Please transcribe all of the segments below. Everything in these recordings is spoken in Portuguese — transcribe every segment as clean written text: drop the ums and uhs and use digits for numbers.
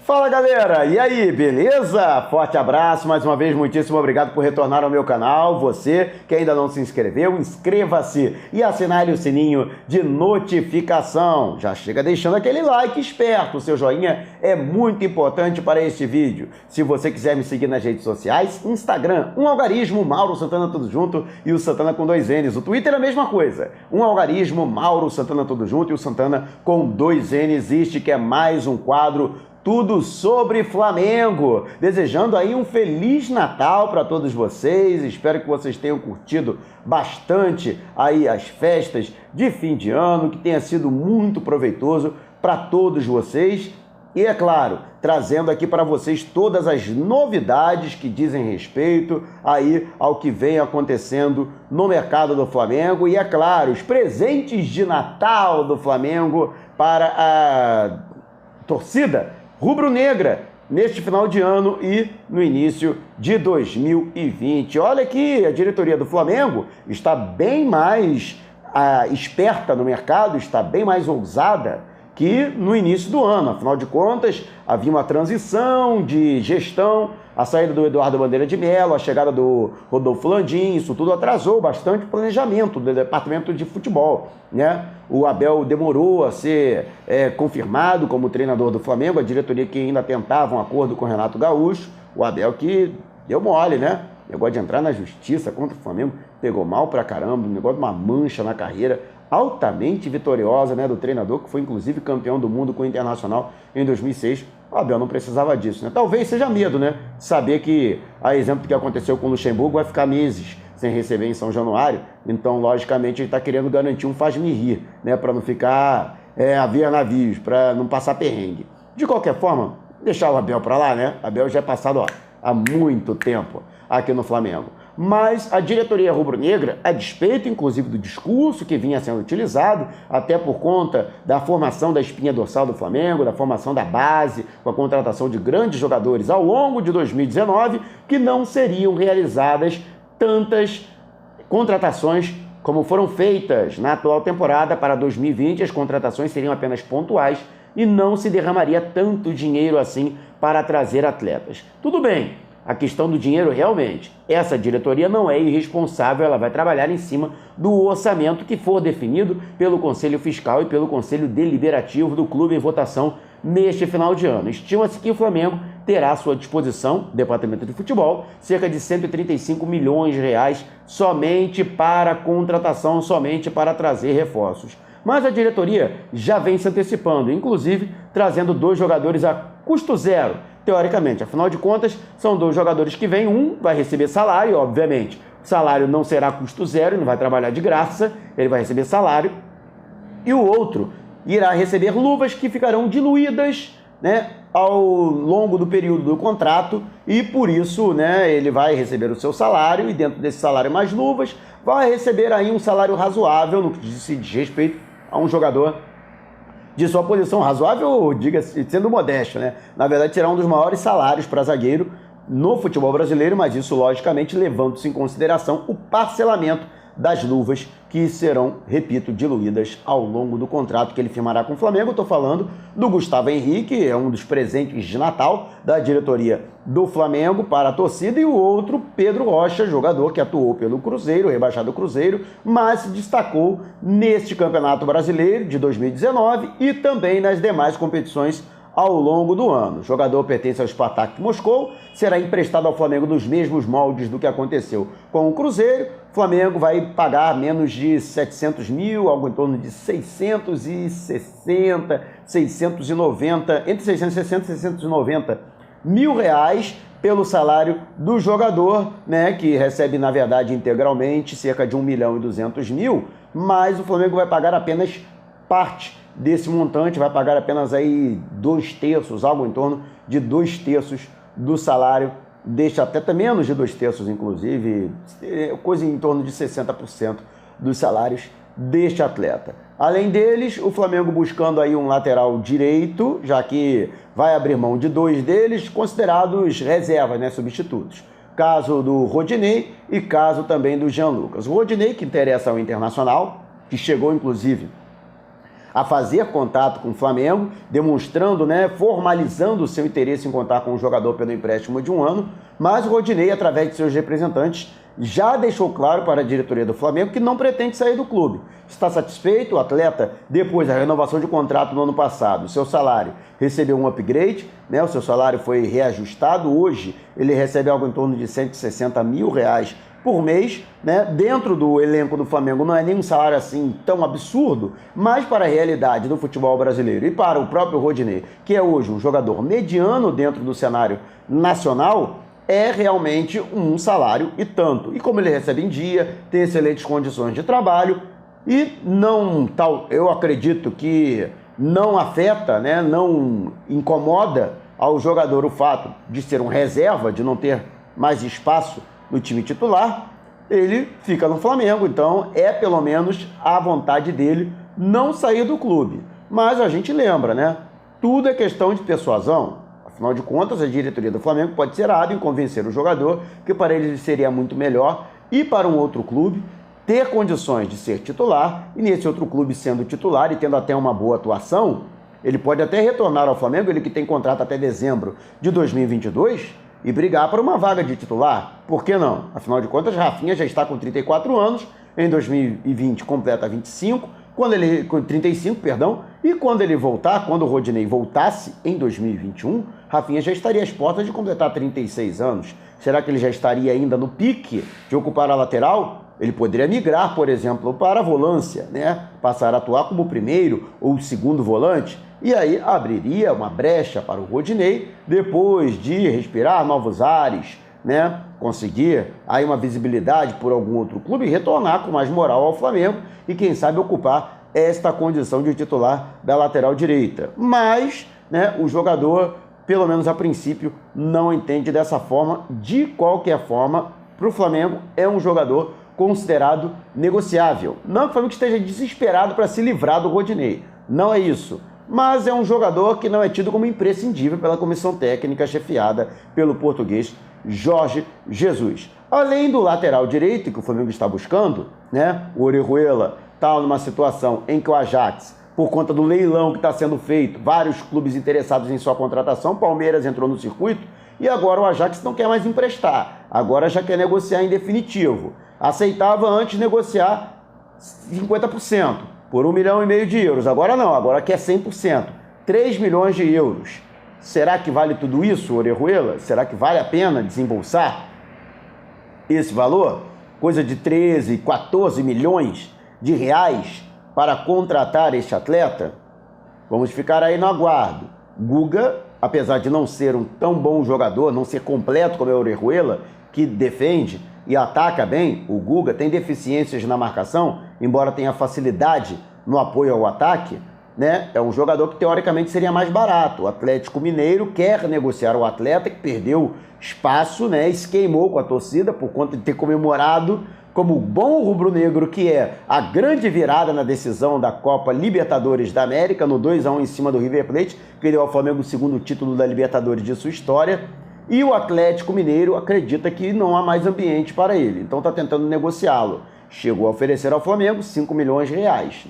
Fala galera, e aí, beleza? Forte abraço, mais uma vez, muitíssimo obrigado por retornar ao meu canal. Você que ainda não se inscreveu, inscreva-se e assinale o sininho de notificação. Já chega deixando aquele like esperto, o seu joinha é muito importante para este vídeo. Se você quiser me seguir nas redes sociais, Instagram, algarismo, Mauro Santana tudo junto e o Santana com 2 N's. O Twitter é a mesma coisa, algarismo, Mauro Santana tudo junto e o Santana com 2 N's. Este que é mais um quadro Tudo sobre Flamengo. Desejando aí um Feliz Natal para todos vocês. Espero que vocês tenham curtido bastante aí as festas de fim de ano, que tenha sido muito proveitoso para todos vocês. E é claro, trazendo aqui para vocês todas as novidades que dizem respeito aí ao que vem acontecendo no mercado do Flamengo. E é claro, os presentes de Natal do Flamengo para a torcida rubro-negra neste final de ano e no início de 2020. Olha que a diretoria do Flamengo está bem mais esperta no mercado, está bem mais ousada que no início do ano. Afinal de contas, havia uma transição de gestão, a saída do Eduardo Bandeira de Mello, a chegada do Rodolfo Landim, isso tudo atrasou bastante o planejamento do departamento de futebol, né? O Abel demorou a ser confirmado como treinador do Flamengo, a diretoria que ainda tentava um acordo com o Renato Gaúcho, o Abel que deu mole, né? Negócio de entrar na justiça contra o Flamengo, pegou mal pra caramba, um negócio de uma mancha na carreira altamente vitoriosa, né, do treinador, que foi inclusive campeão do mundo com o Internacional em 2006. O Abel não precisava disso, né? Talvez seja medo, né? Saber que, a exemplo do que aconteceu com o Luxemburgo, vai ficar meses sem receber em São Januário. Então, logicamente, ele está querendo garantir um faz-me rir, né? Para não ficar a via navios, para não passar perrengue. De qualquer forma, deixar o Abel para lá, né? Abel já é passado há muito tempo aqui no Flamengo. Mas a diretoria rubro-negra, a despeito inclusive do discurso que vinha sendo utilizado, até por conta da formação da espinha dorsal do Flamengo, da formação da base, com a contratação de grandes jogadores ao longo de 2019, que não seriam realizadas tantas contratações como foram feitas na atual temporada para 2020, as contratações seriam apenas pontuais e não se derramaria tanto dinheiro assim para trazer atletas. Tudo bem. A questão do dinheiro, realmente, essa diretoria não é irresponsável, ela vai trabalhar em cima do orçamento que for definido pelo Conselho Fiscal e pelo Conselho Deliberativo do clube em votação neste final de ano. Estima-se que o Flamengo terá à sua disposição, Departamento de Futebol, cerca de 135 milhões de reais somente para contratação, somente para trazer reforços. Mas a diretoria já vem se antecipando, inclusive trazendo 2 jogadores a custo zero, teoricamente. Afinal de contas, são 2 jogadores que vêm, um vai receber salário, obviamente. O salário não será custo zero, ele não vai trabalhar de graça, ele vai receber salário. E o outro irá receber luvas que ficarão diluídas, né, ao longo do período do contrato e por isso, né, ele vai receber o seu salário e dentro desse salário mais luvas, vai receber aí um salário razoável no que diz respeito a um jogador de sua posição razoável, diga-se, sendo modesto, né? Na verdade, será um dos maiores salários para zagueiro no futebol brasileiro, mas isso, logicamente, levando-se em consideração o parcelamento das luvas que serão, repito, diluídas ao longo do contrato que ele firmará com o Flamengo. Estou falando do Gustavo Henrique, é um dos presentes de Natal da diretoria do Flamengo para a torcida, e o outro, Pedro Rocha, jogador que atuou pelo Cruzeiro, rebaixado Cruzeiro, mas se destacou neste Campeonato Brasileiro de 2019 e também nas demais competições ao longo do ano. O jogador pertence ao Spartak Moscou, será emprestado ao Flamengo nos mesmos moldes do que aconteceu com o Cruzeiro. O Flamengo vai pagar menos de 700 mil, algo em torno de 660, 690, entre 660 e 690 mil reais pelo salário do jogador, né, que recebe, na verdade, integralmente cerca de 1.200.000, mas o Flamengo vai pagar apenas parte desse montante, vai pagar apenas aí 2/3, algo em torno de 2/3 do salário, deixa até menos de 2/3, inclusive, coisa em torno de 60% dos salários deste atleta. Além deles, o Flamengo buscando aí um lateral direito, já que vai abrir mão de 2 deles, considerados reservas, né, substitutos. Caso do Rodinei e caso também do Jean Lucas. O Rodinei, que interessa ao Internacional, que chegou inclusive a fazer contato com o Flamengo, demonstrando, formalizando o seu interesse em contar com o jogador pelo empréstimo de 1 ano, mas o Rodinei, através de seus representantes, já deixou claro para a diretoria do Flamengo que não pretende sair do clube. Está satisfeito, o atleta, depois da renovação de contrato no ano passado, o seu salário recebeu um upgrade, o seu salário foi reajustado, hoje ele recebe algo em torno de R$160 mil por mês, dentro do elenco do Flamengo não é nem um salário assim tão absurdo, mas para a realidade do futebol brasileiro e para o próprio Rodinei, que é hoje um jogador mediano dentro do cenário nacional, é realmente um salário e tanto. E como ele recebe em dia, tem excelentes condições de trabalho e eu acredito que não afeta, não incomoda ao jogador o fato de ser um reserva, de não ter mais espaço no time titular, ele fica no Flamengo, então é pelo menos a vontade dele não sair do clube. Mas a gente lembra, tudo é questão de persuasão. Afinal de contas, a diretoria do Flamengo pode ser hábil em convencer o jogador que para ele seria muito melhor ir para um outro clube, ter condições de ser titular, e nesse outro clube sendo titular e tendo até uma boa atuação, ele pode até retornar ao Flamengo, ele que tem contrato até dezembro de 2022, e brigar por uma vaga de titular. Por que não? Afinal de contas, Rafinha já está com 34 anos, em 2020 completa 35, com 35, e quando ele voltar, quando o Rodinei voltasse em 2021, Rafinha já estaria às portas de completar 36 anos. Será que ele já estaria ainda no pique de ocupar a lateral? Ele poderia migrar, por exemplo, para a volância, passar a atuar como primeiro ou segundo volante, e aí abriria uma brecha para o Rodinei, depois de respirar novos ares, conseguir aí uma visibilidade por algum outro clube e retornar com mais moral ao Flamengo e quem sabe ocupar esta condição de titular da lateral direita. Mas, o jogador, pelo menos a princípio, não entende dessa forma. De qualquer forma, para o Flamengo é um jogador considerado negociável. Não que o Flamengo esteja desesperado para se livrar do Rodinei, não é isso. Mas é um jogador que não é tido como imprescindível pela comissão técnica chefiada pelo português Jorge Jesus. Além do lateral direito que o Flamengo está buscando, o Orejuela está numa situação em que o Ajax, por conta do leilão que está sendo feito, vários clubes interessados em sua contratação, Palmeiras entrou no circuito e agora o Ajax não quer mais emprestar, agora já quer negociar em definitivo. Aceitava antes negociar 50%. Por 1,5 milhão de euros. Agora não, agora quer 100%. 3 milhões de euros. Será que vale tudo isso, Orejuela? Será que vale a pena desembolsar esse valor? Coisa de 13, 14 milhões de reais para contratar este atleta? Vamos ficar aí no aguardo. Guga, apesar de não ser um tão bom jogador, não ser completo como é o Orejuela, que defende e ataca bem, o Guga tem deficiências na marcação, embora tenha facilidade no apoio ao ataque, é um jogador que teoricamente seria mais barato. O Atlético Mineiro quer negociar o atleta que perdeu espaço, e se queimou com a torcida por conta de ter comemorado como bom rubro-negro que é a grande virada na decisão da Copa Libertadores da América, no 2-1 em cima do River Plate, que deu ao Flamengo o segundo título da Libertadores de sua história. E o Atlético Mineiro acredita que não há mais ambiente para ele, então está tentando negociá-lo. Chegou a oferecer ao Flamengo 5 milhões de reais,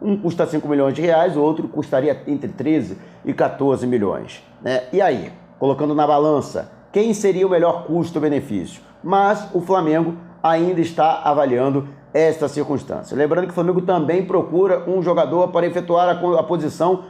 Um custa 5 milhões de reais, o outro custaria entre 13 e 14 milhões. E aí, colocando na balança, quem seria o melhor custo-benefício? Mas o Flamengo ainda está avaliando esta circunstância. Lembrando que o Flamengo também procura um jogador para efetuar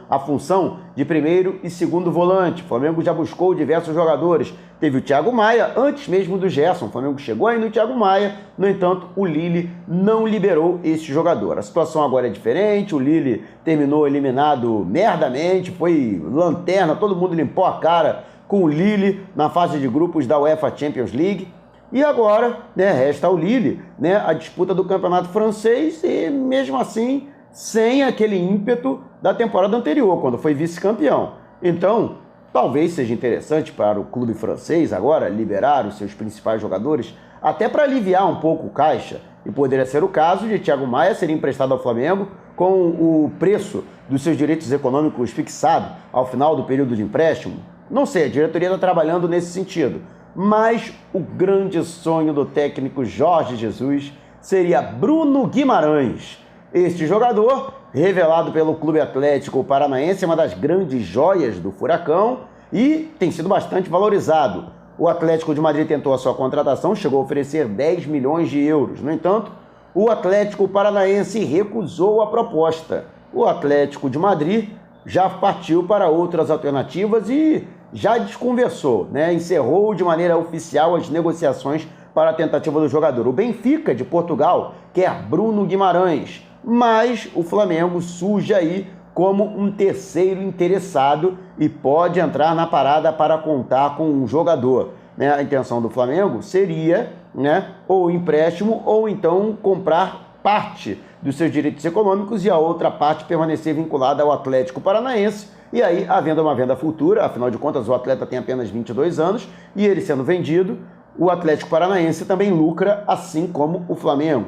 a função de primeiro e segundo volante. O Flamengo já buscou diversos jogadores. Teve o Thiago Maia, antes mesmo do Gerson. O Flamengo chegou aí no Thiago Maia, no entanto, o Lille não liberou este jogador. A situação agora é diferente, o Lille terminou eliminado merdamente, foi lanterna, todo mundo limpou a cara com o Lille na fase de grupos da UEFA Champions League. E agora, resta ao Lille, a disputa do campeonato francês e, mesmo assim, sem aquele ímpeto da temporada anterior, quando foi vice-campeão. Então, talvez seja interessante para o clube francês agora liberar os seus principais jogadores, até para aliviar um pouco o caixa. E poderia ser o caso de Thiago Maia ser emprestado ao Flamengo com o preço dos seus direitos econômicos fixado ao final do período de empréstimo. Não sei, a diretoria está trabalhando nesse sentido. Mas o grande sonho do técnico Jorge Jesus seria Bruno Guimarães. Este jogador, revelado pelo Clube Atlético Paranaense, é uma das grandes joias do Furacão e tem sido bastante valorizado. O Atlético de Madrid tentou a sua contratação, chegou a oferecer 10 milhões de euros. No entanto, o Atlético Paranaense recusou a proposta. O Atlético de Madrid já partiu para outras alternativas e já desconversou, né? Encerrou de maneira oficial as negociações para a tentativa do jogador. O Benfica de Portugal quer Bruno Guimarães, mas o Flamengo surge aí como um terceiro interessado e pode entrar na parada para contar com um jogador. Né? A intenção do Flamengo seria, né, ou empréstimo ou então comprar parte dos seus direitos econômicos e a outra parte permanecer vinculada ao Atlético Paranaense. E aí, havendo uma venda futura, afinal de contas o atleta tem apenas 22 anos e ele sendo vendido, o Atlético Paranaense também lucra, assim como o Flamengo.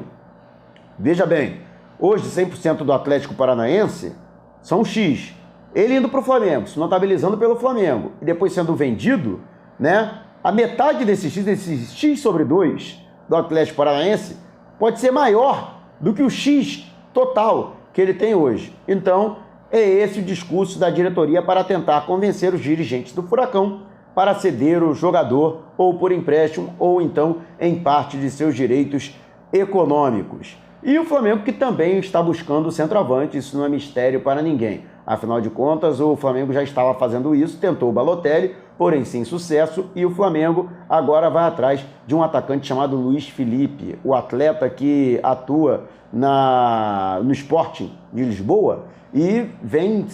Veja bem, hoje 100% do Atlético Paranaense são X. Ele indo para o Flamengo, se notabilizando pelo Flamengo e depois sendo vendido, né? A metade desse X sobre 2 do Atlético Paranaense pode ser maior do que o X total que ele tem hoje. Então, é esse o discurso da diretoria para tentar convencer os dirigentes do Furacão para ceder o jogador ou por empréstimo ou então em parte de seus direitos econômicos. E o Flamengo que também está buscando o centroavante, isso não é mistério para ninguém. Afinal de contas, o Flamengo já estava fazendo isso, tentou o Balotelli, porém sem sucesso, e o Flamengo agora vai atrás de um atacante chamado Luiz Felipe, o atleta que atua no Sporting de Lisboa e vem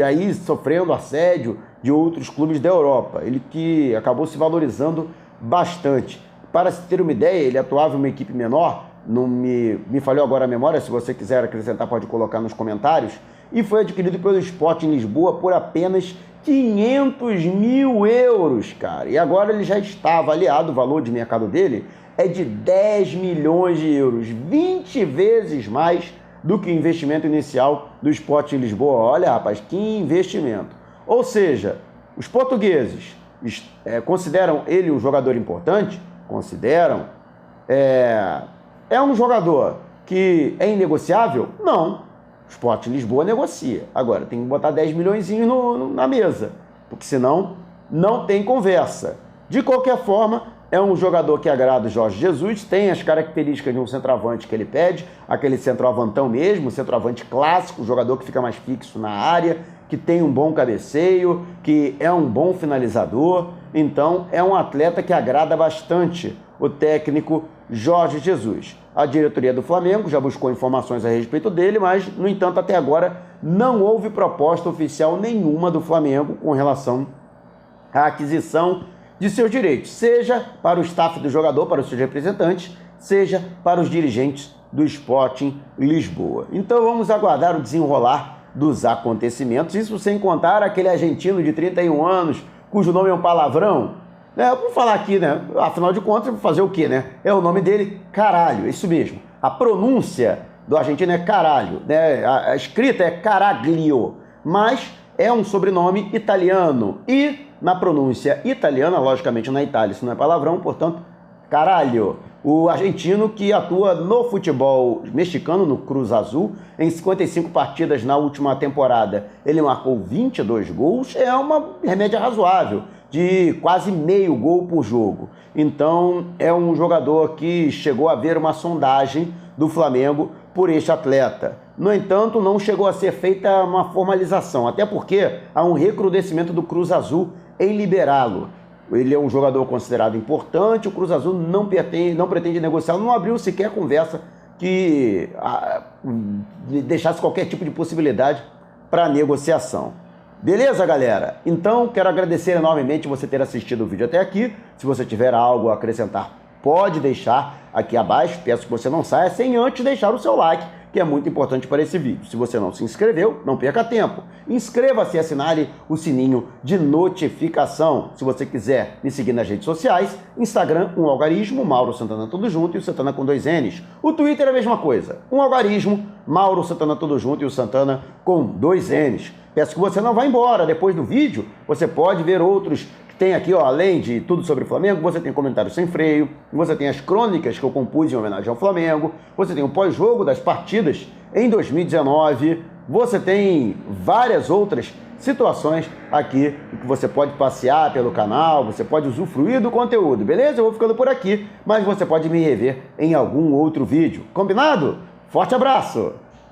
aí sofrendo assédio de outros clubes da Europa. Ele que acabou se valorizando bastante. Para se ter uma ideia, ele atuava em uma equipe menor, não me falhou agora a memória, se você quiser acrescentar pode colocar nos comentários, e foi adquirido pelo Sporting Lisboa por apenas 500 mil euros, cara. E agora ele já está avaliado, o valor de mercado dele é de 10 milhões de euros, 20 vezes mais do que o investimento inicial do Sporting Lisboa. Olha, rapaz, que investimento. Ou seja, os portugueses consideram ele um jogador importante? Consideram. É um jogador que é inegociável? Não. O Sporting Lisboa negocia. Agora, tem que botar 10 milhões na mesa, porque senão não tem conversa. De qualquer forma, é um jogador que agrada o Jorge Jesus, tem as características de um centroavante que ele pede, aquele centroavantão mesmo, centroavante clássico, jogador que fica mais fixo na área, que tem um bom cabeceio, que é um bom finalizador. Então, é um atleta que agrada bastante o técnico Jorge Jesus. A diretoria do Flamengo já buscou informações a respeito dele, mas, no entanto, até agora não houve proposta oficial nenhuma do Flamengo com relação à aquisição de seus direitos, seja para o staff do jogador, para os seus representantes, seja para os dirigentes do Sporting Lisboa. Então vamos aguardar o desenrolar dos acontecimentos, isso sem contar aquele argentino de 31 anos, cujo nome é um palavrão. Vou falar aqui, né? Afinal de contas, vou fazer o quê, né? É o nome dele, Caralho, isso mesmo. A pronúncia do argentino é Caralho, né? A escrita é Caraglio, mas é um sobrenome italiano. E na pronúncia italiana, logicamente na Itália isso não é palavrão, portanto, Caralho. O argentino que atua no futebol mexicano, no Cruz Azul, em 55 partidas na última temporada. Ele marcou 22 gols, é uma média razoável, de quase meio gol por jogo. Então, é um jogador que chegou a haver uma sondagem do Flamengo por este atleta. No entanto, não chegou a ser feita uma formalização, até porque há um recrudescimento do Cruz Azul em liberá-lo. Ele é um jogador considerado importante, o Cruz Azul não pretende negociá-lo, não abriu sequer conversa que deixasse qualquer tipo de possibilidade para negociação. Beleza, galera? Então, quero agradecer enormemente você ter assistido o vídeo até aqui. Se você tiver algo a acrescentar, pode deixar aqui abaixo. Peço que você não saia sem antes deixar o seu like, que é muito importante para esse vídeo. Se você não se inscreveu, não perca tempo. Inscreva-se e assinale o sininho de notificação. Se você quiser me seguir nas redes sociais, Instagram, um algarismo, Mauro Santana tudo junto e o Santana com 2 N's. O Twitter é a mesma coisa, um algarismo, Mauro Santana tudo junto e o Santana com 2 N's. Peço que você não vá embora. Depois do vídeo, você pode ver outros Tem aqui, ó, além de tudo sobre o Flamengo, você tem comentários sem freio, você tem as crônicas que eu compus em homenagem ao Flamengo, você tem o pós-jogo das partidas em 2019, você tem várias outras situações aqui que você pode passear pelo canal, você pode usufruir do conteúdo, beleza? Eu vou ficando por aqui, mas você pode me rever em algum outro vídeo. Combinado? Forte abraço!